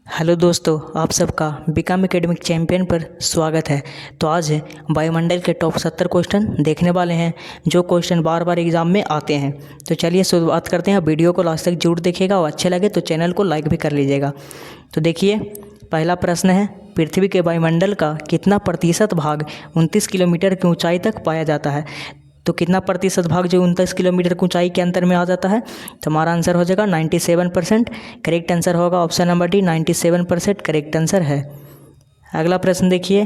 Hello दोस्तों, आप सबका बीकॉम एकेडमिक चैंपियन पर स्वागत है। तो आज वायुमंडल के टॉप 70 क्वेश्चन देखने वाले हैं जो क्वेश्चन बार बार एग्जाम में आते हैं। तो चलिए शुरुआत करते हैं। वीडियो को लास्ट तक जरूर देखिएगा और अच्छे लगे तो चैनल को लाइक भी कर लीजिएगा। तो देखिए, पहला प्रश्न है, पृथ्वी के वायुमंडल का कितना प्रतिशत भाग 29 किलोमीटर की ऊंचाई तक पाया जाता है। तो कितना प्रतिशत भाग जो 29 किलोमीटर की ऊंचाई के अंतर में आ जाता है, तो हमारा आंसर हो जाएगा 97%। करेक्ट आंसर होगा option number D, 97% correct answer है। अगला प्रश्न देखिए,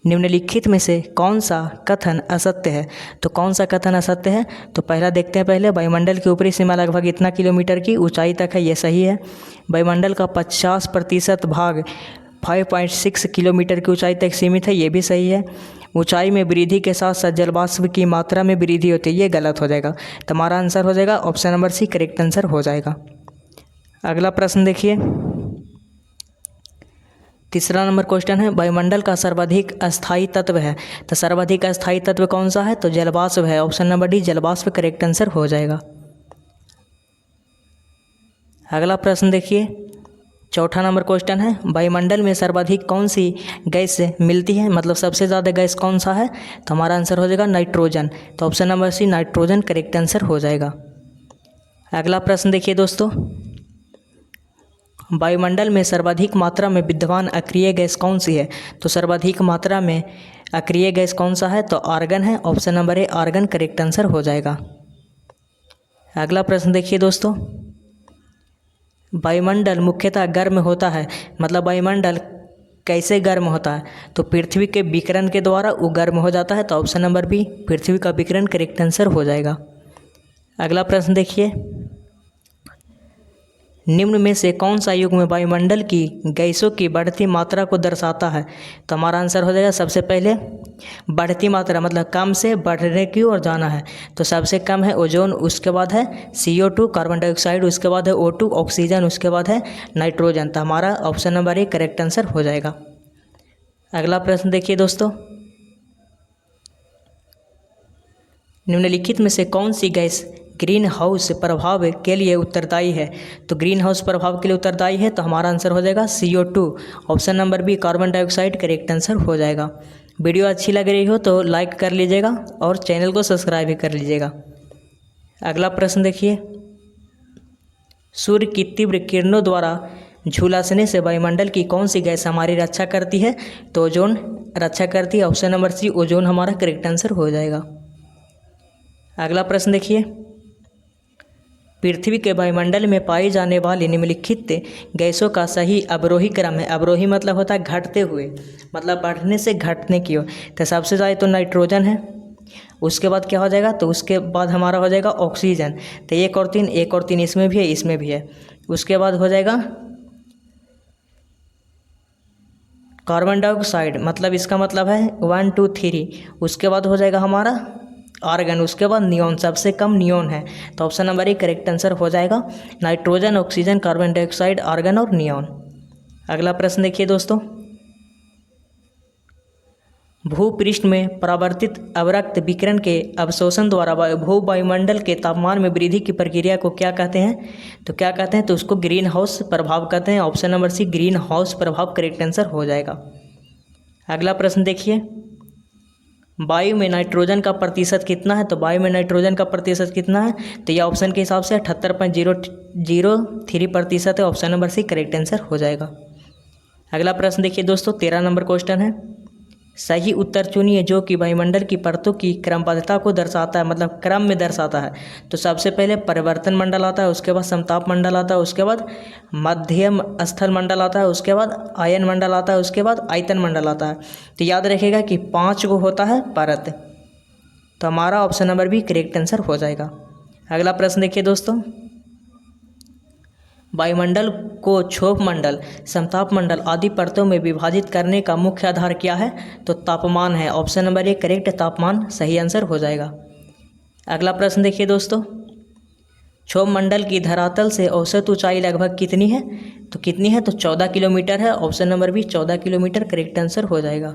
निम्नलिखित में से कौन सा कथन असत्य है। तो कौन सा कथन असत्य है, तो पहला देखते हैं। पहले, वायुमंडल की ऊपरी सीमा लगभग इतना किलोमीटर की ऊंचाई तक है, ये सही है। वायुमंडल का 50% भाग 5.6 किलोमीटर की ऊंचाई तक सीमित है, ये भी सही है। ऊंचाई में वृद्धि के साथ साथ जलवाष्प की मात्रा में वृद्धि होती है, ये गलत हो जाएगा। तो हमारा आंसर हो जाएगा option number C, correct answer हो जाएगा। अगला प्रश्न देखिए, तीसरा नंबर क्वेश्चन है, वायुमंडल का सर्वाधिक अस्थायी तत्व है। तो सर्वाधिक अस्थायी तत्व कौन सा है, तो जलवाष्प है। ऑप्शन नंबर डी, जलवाष्प करेक्ट आंसर हो जाएगा। अगला प्रश्न देखिए, चौथा नंबर क्वेश्चन है, वायुमंडल में सर्वाधिक कौन सी गैस मिलती है, मतलब सबसे ज़्यादा गैस कौन सा है। तो हमारा आंसर हो जाएगा नाइट्रोजन। तो option number C, nitrogen correct answer हो जाएगा। अगला प्रश्न देखिए दोस्तों, वायुमंडल में सर्वाधिक मात्रा में विद्यमान अक्रिय गैस कौन सी है। तो सर्वाधिक मात्रा में अक्रिय गैस कौन सा है, तो आर्गन है। Option number A, argon correct answer हो जाएगा। अगला प्रश्न देखिए दोस्तों, वायुमंडल मुख्यतः गर्म होता है, मतलब वायुमंडल कैसे गर्म होता है, तो पृथ्वी के विकिरण के द्वारा वो गर्म हो जाता है। तो ऑप्शन नंबर बी, पृथ्वी का विकिरण करेक्ट आंसर हो जाएगा। अगला प्रश्न देखिए, निम्न में से कौन सा युग्म वायुमंडल की गैसों की बढ़ती मात्रा को दर्शाता है। तो हमारा आंसर हो जाएगा, सबसे पहले बढ़ती मात्रा मतलब कम से बढ़ने की ओर जाना है। तो सबसे कम है ओजोन, उसके बाद है CO2 कार्बन डाइऑक्साइड, उसके बाद है O2 ऑक्सीजन, उसके बाद है नाइट्रोजन। तो हमारा option number A correct answer हो जाएगा। अगला प्रश्न देखिए दोस्तों, निम्नलिखित में से कौन सी गैस ग्रीन हाउस प्रभाव के लिए उत्तरदायी है। तो ग्रीन हाउस प्रभाव के लिए उत्तरदायी है, तो हमारा आंसर हो जाएगा CO2। Option number B, carbon dioxide correct answer हो जाएगा। वीडियो अच्छी लग रही हो तो लाइक कर लीजिएगा और चैनल को सब्सक्राइब भी कर लीजिएगा। अगला प्रश्न देखिए, सूर्य की तीव्र किरणों द्वारा झुलसने से वायुमंडल की कौन सी गैस हमारी रक्षा करती है। तो ओजोन रक्षा करती है। ऑप्शन नंबर सी, ओजोन हमारा करेक्ट आंसर हो जाएगा। अगला प्रश्न देखिए, पृथ्वी के वायुमंडल में पाई जाने वाली निम्नलिखित गैसों का सही अवरोही क्रम है। अवरोही मतलब होता है घटते हुए, मतलब बढ़ने से घटने की ओर। तो सबसे ज़्यादा तो नाइट्रोजन है, उसके बाद क्या हो जाएगा, तो उसके बाद हमारा हो जाएगा ऑक्सीजन। तो एक और तीन इसमें भी है, इसमें भी है। उसके बाद हो जाएगा कार्बन डाइऑक्साइड, मतलब इसका मतलब है 1 2 3। उसके बाद हो जाएगा हमारा आर्गन, उसके बाद नियोन, सबसे कम नियोन है। तो option number A correct answer हो जाएगा, nitrogen, oxygen, carbon dioxide, argon और नियोन। अगला प्रश्न देखिए दोस्तों, भूपृष्ठ में परावर्तित अवरक्त विकिरण के अवशोषण द्वारा भू वायुमंडल के तापमान में वृद्धि की प्रक्रिया को क्या कहते हैं। तो क्या कहते हैं, तो उसको ग्रीन हाउस प्रभाव कहते हैं। Option number C, greenhouse प्रभाव करेक्ट आंसर हो जाएगा। अगला प्रश्न देखिए, वायु में नाइट्रोजन का प्रतिशत कितना है। तो वायु में नाइट्रोजन का प्रतिशत कितना है, तो यह ऑप्शन के हिसाब से 78.003% है। Option number C correct answer हो जाएगा। अगला प्रश्न देखिए दोस्तों, 13 नंबर क्वेश्चन है, सही उत्तर चुनिए जो कि वायुमंडल की परतों की क्रमबद्धता को दर्शाता है, मतलब क्रम में दर्शाता है। तो सबसे पहले परिवर्तन मंडल आता है, उसके बाद समताप मंडल आता है, उसके बाद मध्यम स्थल मंडल आता है, उसके बाद आयन मंडल आता है, उसके बाद आयतन मंडल आता है। तो याद रखिएगा कि 5 को होता है परत। तो हमारा option number B correct answer हो जाएगा। अगला प्रश्न देखिए दोस्तों, वायुमंडल को क्षोभ मंडल, समताप मंडल आदि परतों में विभाजित करने का मुख्य आधार क्या है। तो तापमान है। ऑप्शन नंबर ए करेक्ट, तापमान सही आंसर हो जाएगा। अगला प्रश्न देखिए दोस्तों, क्षोभ मंडल की धरातल से औसत ऊंचाई लगभग कितनी है। तो कितनी है, तो 14 किलोमीटर है। Option number B 14 kilometre correct answer हो जाएगा।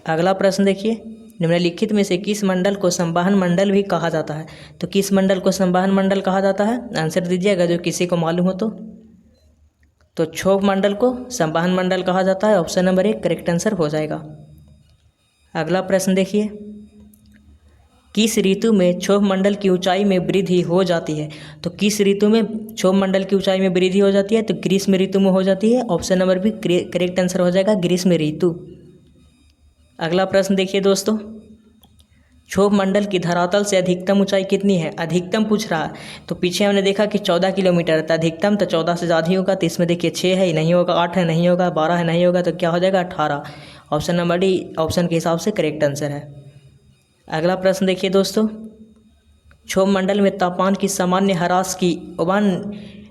अगला प्रश्न देखिए, निम्नलिखित में से किस मंडल को संवहन मंडल भी कहा जाता है? तो किस मंडल को संवहन मंडल कहा जाता है? आंसर दीजिएगा जो किसी को मालूम हो तो क्षोभ मंडल को संवहन मंडल कहा जाता है। ऑप्शन नंबर 1 करेक्ट आंसर हो जाएगा। अगला प्रश्न देखिए, किस ऋतु में क्षोभ मंडल की ऊंचाई में वृद्धि हो जाती है? तो किस ऋतु में क्षोभ मंडल की ऊंचाई में वृद्धि हो जाती है? तो ग्रीष्म ऋतु में हो जाती है। Option number B correct answer हो जाएगा, ग्रीष्म ऋतु। अगला प्रश्न देखिए दोस्तों, क्षोभ मंडल की धरातल से अधिकतम ऊंचाई कितनी है? अधिकतम पूछ रहा है, तो पीछे हमने देखा कि 14 किलोमीटर है, तो अधिकतम तो 14 से ज़्यादा ही होगा। तो इसमें देखिए 6 है नहीं होगा, 8 है नहीं होगा, 12 है नहीं होगा, तो क्या हो जाएगा 18। ऑप्शन नंबर डी ऑप्शन के हिसाब से करेक्ट आंसर है। अगला प्रश्न देखिए दोस्तों, क्षोभ मंडल में तापमान की सामान्य ह्रास की 1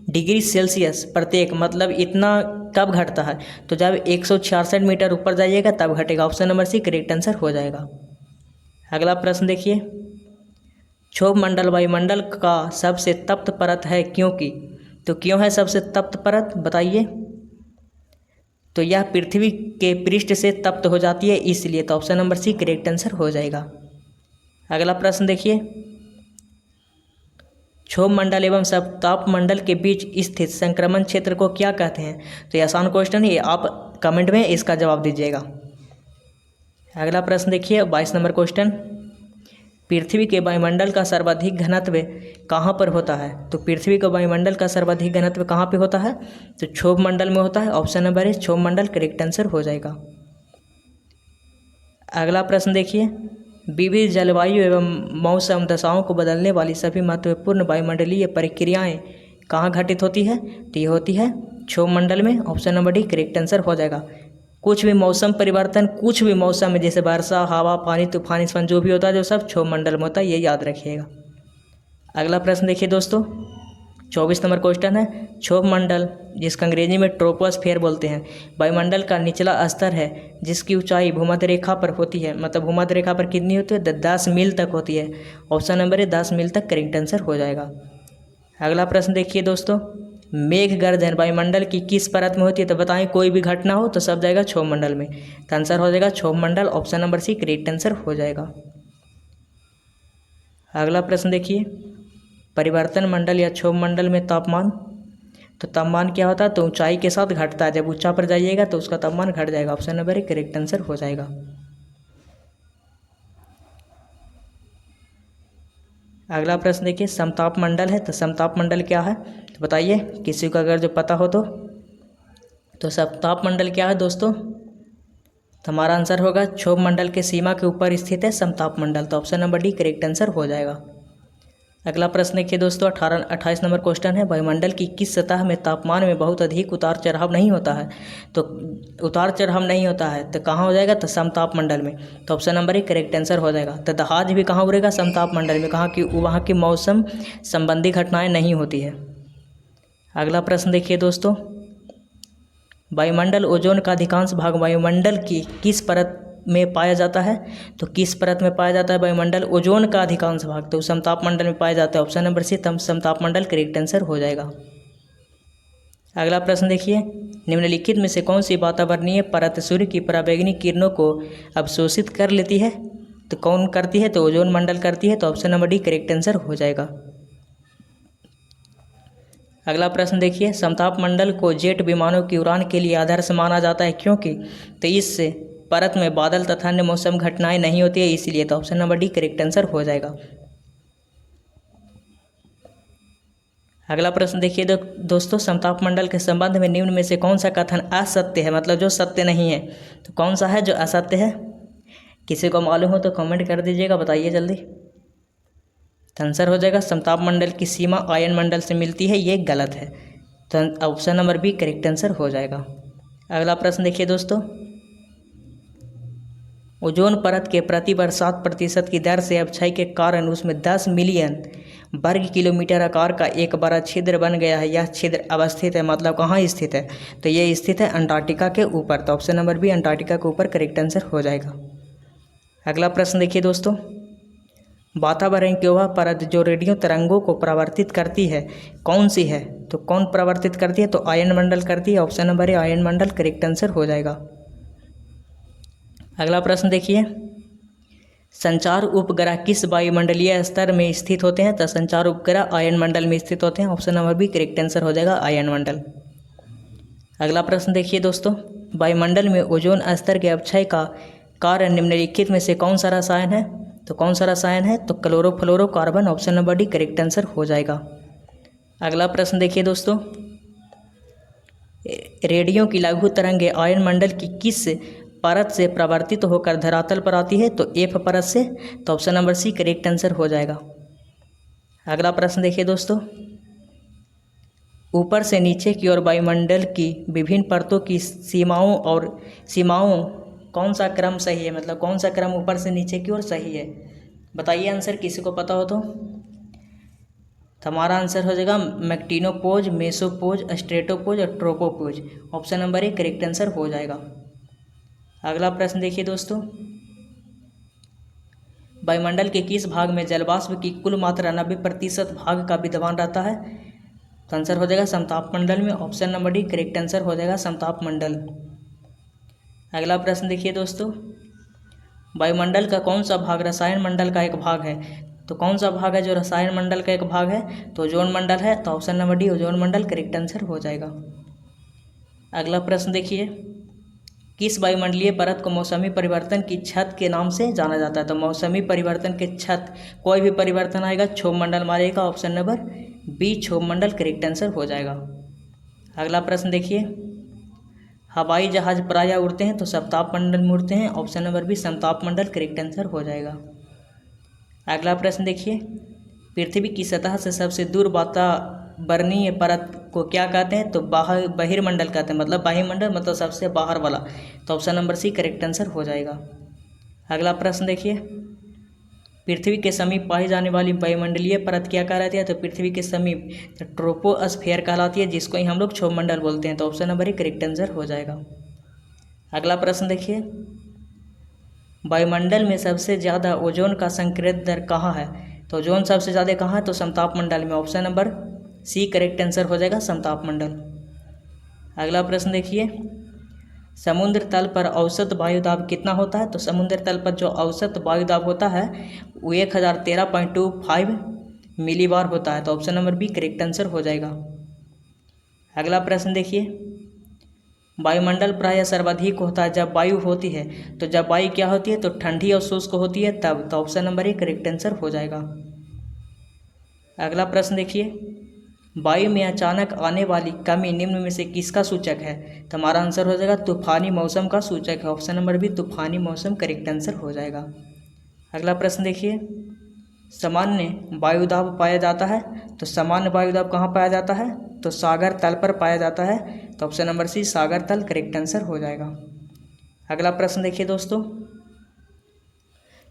डिग्री सेल्सियस प्रत्येक मतलब इतना कब घटता है? तो जब 166 मीटर ऊपर जाइएगा तब घटेगा। Option number C correct answer हो जाएगा। अगला प्रश्न देखिए, क्षोभ मंडल वायुमंडल का सबसे तप्त परत है क्योंकि? तो क्यों है सबसे तप्त परत बताइए? तो यह पृथ्वी के पृष्ठ से तप्त हो जाती है इसलिए। तो option number C correct answer हो जाएगा। अगला प्रश्न देखिए, क्षोभ मंडल एवं सप्ताप मंडल के बीच स्थित संक्रमण क्षेत्र को क्या कहते हैं? तो ये आसान क्वेश्चन है, आप कमेंट में इसका जवाब दीजिएगा। अगला प्रश्न देखिए 22 नंबर क्वेश्चन, पृथ्वी के वायुमंडल का सर्वाधिक घनत्व कहाँ पर होता है? तो पृथ्वी का वायुमंडल का सर्वाधिक घनत्व कहाँ पे होता है? तो क्षोभ मंडल में होता है। ऑप्शन नंबर ए क्षोभ मंडल करेक्ट आंसर हो जाएगा। अगला प्रश्न देखिए, विविध जलवायु एवं मौसम दशाओं को बदलने वाली सभी महत्वपूर्ण वायुमंडलीय प्रक्रियाएं कहाँ घटित होती है? तो ये होती है क्षोभ मंडल में। Option number D correct answer हो जाएगा। कुछ भी मौसम परिवर्तन, कुछ भी मौसम में जैसे वर्षा, हवा, पानी, तूफान, स्पंज जो भी होता है जो सब क्षोभ मंडल में होता है, ये याद रखिएगा। अगला प्रश्न देखिए दोस्तों, 24 नंबर क्वेश्चन है, क्षोभ मंडल जिसका अंग्रेजी में ट्रोपोस्फेयर बोलते हैं, वायुमंडल का निचला स्तर है जिसकी ऊंचाई भूमध्य रेखा पर होती है। मतलब भूमध्य रेखा पर कितनी होती है? 10 मील तक होती है। ऑप्शन नंबर ए 10 मील तक करेक्ट आंसर हो जाएगा। अगला प्रश्न देखिए दोस्तों, मेघ गर्जन वायुमंडल की किस परत में होती है? तो बताएं कोई भी घटना हो तो सब जाएगा क्षोभ मंडल में। तो आंसर हो जाएगा क्षोभ मंडल। Option number C correct answer हो जाएगा। अगला प्रश्न देखिए, परिवर्तन मंडल या क्षोभ मंडल में तापमान, तो तापमान क्या होता है? तो ऊंचाई के साथ घटता है। जब ऊंचा पर जाइएगा तो उसका तापमान घट जाएगा। Option number A correct answer हो जाएगा। अगला प्रश्न देखिए, समताप मंडल है, तो समताप मंडल क्या है? तो बताइए किसी को अगर जो पता हो तो समताप मंडल क्या है दोस्तों? तो हमारा आंसर होगा क्षोभ मंडल के सीमा के ऊपर स्थित है समताप मंडल। तो option number D correct answer हो जाएगा। अगला प्रश्न देखिए दोस्तों, 28 नंबर क्वेश्चन है, वायुमंडल की किस सतह में तापमान में बहुत अधिक उतार चढ़ाव नहीं होता है? तो उतार चढ़ाव नहीं होता है तो कहाँ हो जाएगा? तो समताप मंडल में। तो option number A correct answer हो जाएगा। तो जहाज भी कहाँ उड़ेगा? समताप मंडल में। कहाँ की? वहाँ की मौसम संबंधी घटनाएं नहीं होती है। अगला प्रश्न देखिए दोस्तों, वायुमंडल ओजोन का अधिकांश भाग वायुमंडल की किस परत में पाया जाता है? तो किस परत में पाया जाता है वायुमंडल ओजोन का अधिकांश भाग? तो समताप मंडल में पाया जाता है। ऑप्शन नंबर सी समताप मंडल करेक्ट आंसर हो जाएगा। अगला प्रश्न देखिए, निम्नलिखित में से कौन सी वातावरणीय परत सूर्य की पराबैंगनी किरणों को अवशोषित कर लेती है? तो कौन करती है? तो ओजोन मंडल करती है। तो option number D correct answer हो जाएगा। अगला प्रश्न देखिए, समताप मंडल को जेट विमानों की उड़ान के लिए आदर्श माना जाता है क्योंकि? तो इससे परत में बादल तथा अन्य मौसम घटनाएं नहीं होती है इसलिए। तो option number D correct answer हो जाएगा। अगला प्रश्न देखिए दोस्तों, समताप मंडल के संबंध में निम्न में से कौन सा कथन असत्य है? मतलब जो सत्य नहीं है। तो कौन सा है जो असत्य है? किसी को मालूम हो तो कमेंट कर दीजिएगा, बताइए जल्दी। तो आंसर हो जाएगा समताप मंडल की सीमा आयन मंडल से मिलती है, ये गलत है। तो option number B correct answer हो जाएगा। अगला प्रश्न देखिए दोस्तों, ओजोन परत के प्रति वर्ष 7% की दर से अवक्षय के कारण उसमें 10 मिलियन वर्ग किलोमीटर आकार का एक बड़ा छिद्र बन गया है। यह छिद्र अवस्थित है, मतलब कहाँ स्थित है? तो ये स्थित है अंटार्कटिका के ऊपर। तो ऑप्शन नंबर बी अंटार्कटिका के ऊपर करेक्ट आंसर हो जाएगा। अगला प्रश्न देखिए दोस्तों, वातावरण की वह परत जो रेडियो तरंगों को परावर्तित करती है कौन सी है? तो कौन परावर्तित करती है? तो आयन मंडल करती है। ऑप्शन नंबर ए आयन मंडल करेक्ट आंसर हो जाएगा। अगला प्रश्न देखिए, संचार उपग्रह किस वायुमंडलीय स्तर में स्थित होते हैं? तो संचार उपग्रह आयन मंडल में स्थित होते हैं। Option number B correct answer हो जाएगा आयन मंडल। अगला प्रश्न देखिए दोस्तों, वायुमंडल में ओजोन स्तर के अपक्षय का कारण निम्नलिखित में से कौन सा रसायन है? तो कौन सा रसायन है? तो chlorofluorocarbon. Option number D correct answer हो जाएगा। अगला प्रश्न देखिए दोस्तों, रेडियो की लघु तरंगें आयन मंडल की किस परत से प्रवर्तित होकर धरातल पर आती है? तो एफ परत से। तो option number C correct answer हो जाएगा। अगला प्रश्न देखिए दोस्तों, ऊपर से नीचे की ओर वायुमंडल की विभिन्न परतों की सीमाओं कौन सा क्रम सही है? मतलब कौन सा क्रम ऊपर से नीचे की ओर सही है? बताइए आंसर, किसी को पता हो तो हमारा आंसर हो जाएगा मैक्टिनोपोज, मेसोपोज, स्ट्रेटोपोज और tropopause. Option number A correct answer हो जाएगा। अगला प्रश्न देखिए दोस्तों, वायुमंडल के किस भाग में जलवाष्प की कुल मात्रा 90% भाग का विद्यमान रहता है? तो आंसर हो जाएगा समताप मंडल में। Option number D correct answer हो जाएगा समताप मंडल। अगला प्रश्न देखिए दोस्तों, वायुमंडल का कौन सा भाग रसायन मंडल का एक भाग है? तो कौन सा भाग है जो रसायन मंडल का एक भाग है? तो ओजोन मंडल है। तो ऑप्शन नंबर डी ओजोन मंडल करेक्ट आंसर हो जाएगा। अगला प्रश्न देखिए, किस वायुमंडलीय परत को मौसमी परिवर्तन की छत के नाम से जाना जाता है? तो मौसमी परिवर्तन के छत, कोई भी परिवर्तन आएगा क्षोभ मंडल मारेगा। ऑप्शन नंबर बी क्षोभ मंडल करेक्ट आंसर हो जाएगा। अगला प्रश्न देखिए, हवाई जहाज प्रायः उड़ते हैं तो समताप मंडल में उड़ते हैं। ऑप्शन नंबर बी समताप मंडल करेक्ट आंसर हो जाएगा। अगला प्रश्न देखिए, पृथ्वी की सतह से सबसे दूर वातावरणीय परत को क्या कहते हैं? तो बहिर्मंडल कहते हैं, मतलब वायुमंडल मतलब सबसे बाहर वाला। तो option number C correct answer हो जाएगा। अगला प्रश्न देखिए, पृथ्वी के समीप पाई जाने वाली वायुमंडलीय परत क्या कहलाती है? तो पृथ्वी के समीप ट्रोपोस्फेयर कहलाती है, जिसको ही हम लोग क्षोभ मंडल बोलते हैं। तो option number A correct answer हो जाएगा। अगला प्रश्न देखिए, वायुमंडल में सबसे ज़्यादा ओजोन का संक्रियण दर कहाँ है? तो ओजोन सबसे ज़्यादा कहाँ है? तो समताप मंडल में। Option number C correct answer हो जाएगा समताप मंडल। अगला प्रश्न देखिए, समुद्र तल पर औसत वायुदाब कितना होता है? तो समुद्र तल पर जो औसत वायुदाब होता है वो 1013.25 मिलीबार होता है। तो option number B correct answer हो जाएगा। अगला प्रश्न देखिए, वायुमंडल प्रायः सर्वाधिक होता है जब वायु होती है। तो जब वायु क्या होती है? तो ठंडी और शुष्क होती है तब। तो option number A correct answer हो जाएगा। अगला प्रश्न देखिए, वायु में अचानक आने वाली कमी निम्न में से किसका सूचक है? तो हमारा आंसर हो जाएगा तूफानी मौसम का सूचक है। ऑप्शन नंबर बी तूफानी मौसम करेक्ट आंसर हो जाएगा। अगला प्रश्न देखिए, सामान्य वायुदाब पाया जाता है। तो सामान्य वायुदाब कहाँ पाया जाता है? तो सागर तल पर पाया जाता है। तो ऑप्शन नंबर सी सागर तल करेक्ट आंसर हो जाएगा। अगला प्रश्न देखिए दोस्तों,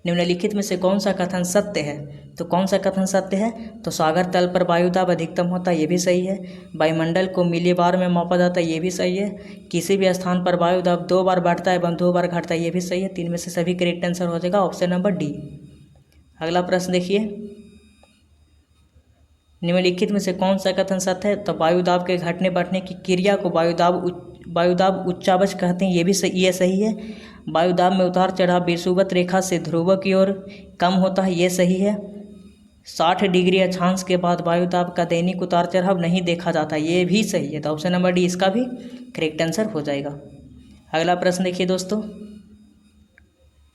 निम्नलिखित में से कौन सा कथन सत्य है? तो कौन सा कथन सत्य है? तो सागर तल पर वायुदाब अधिकतम होता है, ये भी सही है। वायुमंडल को मिलीबार में मापा जाता है, ये भी सही है। किसी भी स्थान पर वायुदाब 2 बार बढ़ता है एवं 2 बार घटता है, ये भी सही है। 3 में से सभी करेक्ट आंसर हो जाएगा ऑप्शन नंबर डी। अगला प्रश्न देखिए, निम्नलिखित में से कौन सा कथन सत्य है? तो वायुदाब के घटने बढ़ने की क्रिया को वायुदाब उच्चावच कहते हैं, ये सही है। वायुदाब में उतार चढ़ाव विषुवत रेखा से ध्रुवों की ओर कम होता है, ये सही है। 60 डिग्री अक्षांश के बाद वायुदाब का दैनिक उतार चढ़ाव नहीं देखा जाता, ये भी सही है। तो ऑप्शन नंबर डी इसका भी करेक्ट आंसर हो जाएगा। अगला प्रश्न देखिए दोस्तों,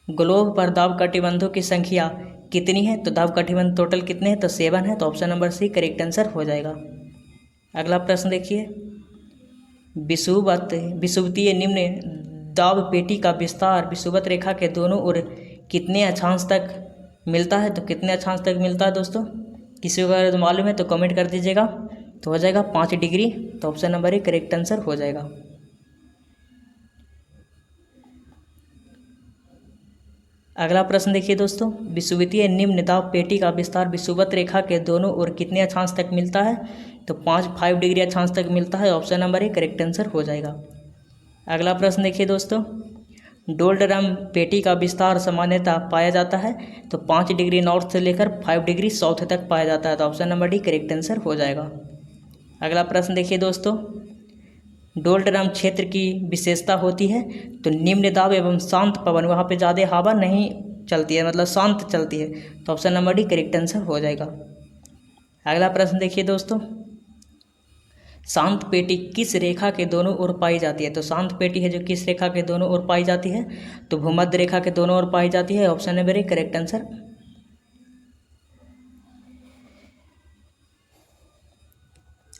ग्लोब पर दाब कटिबंधों की संख्या कितनी है? तो दाब कटिबंध टोटल कितने हैं? तो 7 है। तो option number C correct answer हो जाएगा। अगला प्रश्न देखिए, विषुवतीय निम्न दाब पेटी का विस्तार विषुवत रेखा के दोनों ओर कितने अक्षांश तक मिलता है? तो कितने अक्षांश तक मिलता है दोस्तों? किसी को अगर मालूम है तो कमेंट कर दीजिएगा। तो हो जाएगा 5 डिग्री। तो option number A correct answer हो जाएगा। अगला प्रश्न देखिए दोस्तों, विषुवतीय निम्न दाब पेटी का विस्तार विषुवत रेखा के दोनों ओर कितने अक्षांश तक मिलता है? तो 5 डिग्री अक्षांश तक मिलता है। Option number A correct answer हो जाएगा। अगला प्रश्न देखिए दोस्तों, डोल्ड्रम पेटी का विस्तार सामान्यतः पाया जाता है। तो 5 डिग्री नॉर्थ से लेकर 5 डिग्री साउथ तक पाया जाता है। तो option number D correct answer हो जाएगा। अगला प्रश्न देखिए दोस्तों, डोल्ड्रम क्षेत्र की विशेषता होती है। तो निम्न दाब एवं शांत पवन, वहाँ पे ज़्यादा हवा नहीं चलती है, मतलब शांत चलती है। तो option number D correct answer हो जाएगा। अगला प्रश्न देखिए दोस्तों, शांत पेटी किस रेखा के दोनों ओर पाई जाती है? तो शांत पेटी है जो किस रेखा के दोनों ओर पाई जाती है? तो भूमध्य रेखा के दोनों ओर पाई जाती है। Option number A correct answer.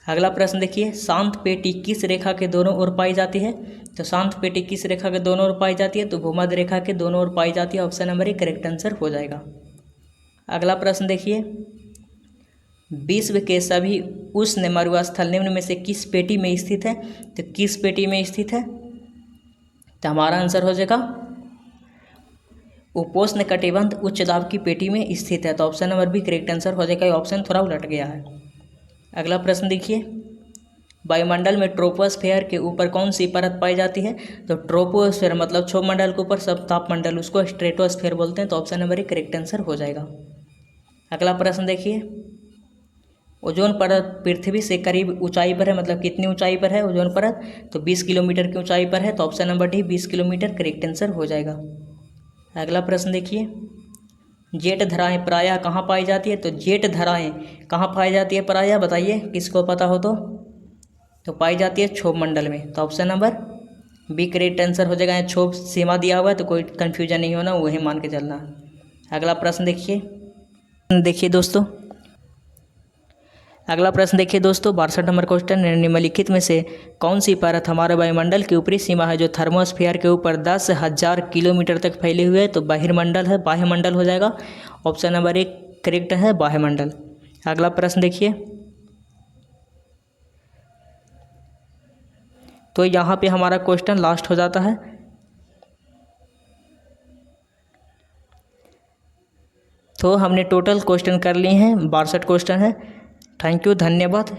अगला प्रश्न देखिए, शांत पेटी किस रेखा के दोनों ओर पाई जाती है? तो शांत पेटी किस रेखा के दोनों ओर पाई जाती है? तो भूमध्य रेखा के दोनों ओर पाई जाती है। Option number A correct answer हो जाएगा। अगला प्रश्न देखिए, विश्व के सभी उष्ण मरुस्थल निम्न में से किस पेटी में स्थित है? तो किस पेटी में स्थित है? तो हमारा आंसर हो जाएगा उपोष्ण कटिबंध उच्च दाब की पेटी में स्थित है। तो option number B correct answer हो जाएगा। ये ऑप्शन थोड़ा उलट गया है। अगला प्रश्न देखिए, वायुमंडल में ट्रोपोस्फेयर के ऊपर कौन सी परत पाई जाती है? तो ट्रोपोस्फेयर मतलब क्षोभमंडल के ऊपर सब तापमंडल, उसको स्ट्रेटोस्फेयर बोलते हैं। तो option number A correct answer हो जाएगा। अगला प्रश्न देखिए, ओजोन परत पृथ्वी से करीब ऊंचाई पर है, मतलब कितनी ऊंचाई पर है ओजोन परत? तो 20 किलोमीटर की ऊंचाई पर है। तो option number D 20 kilometre correct answer हो जाएगा। अगला प्रश्न देखिए, जेट धराएं प्रायः कहाँ पाई जाती है? तो जेट धराएं कहाँ पाई जाती है प्रायः, बताइए किसको पता हो तो पाई जाती है क्षोभ मंडल में। तो option number B correct answer हो जाएगा। यहाँ क्षोभ सीमा दिया हुआ है तो कोई कन्फ्यूजन नहीं होना, वही मान के चलना। अगला प्रश्न देखिए दोस्तों, अगला प्रश्न देखिए दोस्तों, 62 नंबर क्वेश्चन, निम्नलिखित में से कौन सी परत हमारे वायुमंडल की ऊपरी सीमा है जो थर्मोस्फीयर के ऊपर 10,000 किलोमीटर तक फैली हुई है? तो बहिर्मंडल है, बाह्यमंडल हो जाएगा। ऑप्शन नंबर एक करेक्ट है, बाह्यमंडल। अगला प्रश्न देखिए, तो यहाँ पे हमारा क्वेश्चन लास्ट हो जाता है। तो हमने टोटल क्वेश्चन कर लिए हैं, 62 क्वेश्चन है। थैंक यू, धन्यवाद।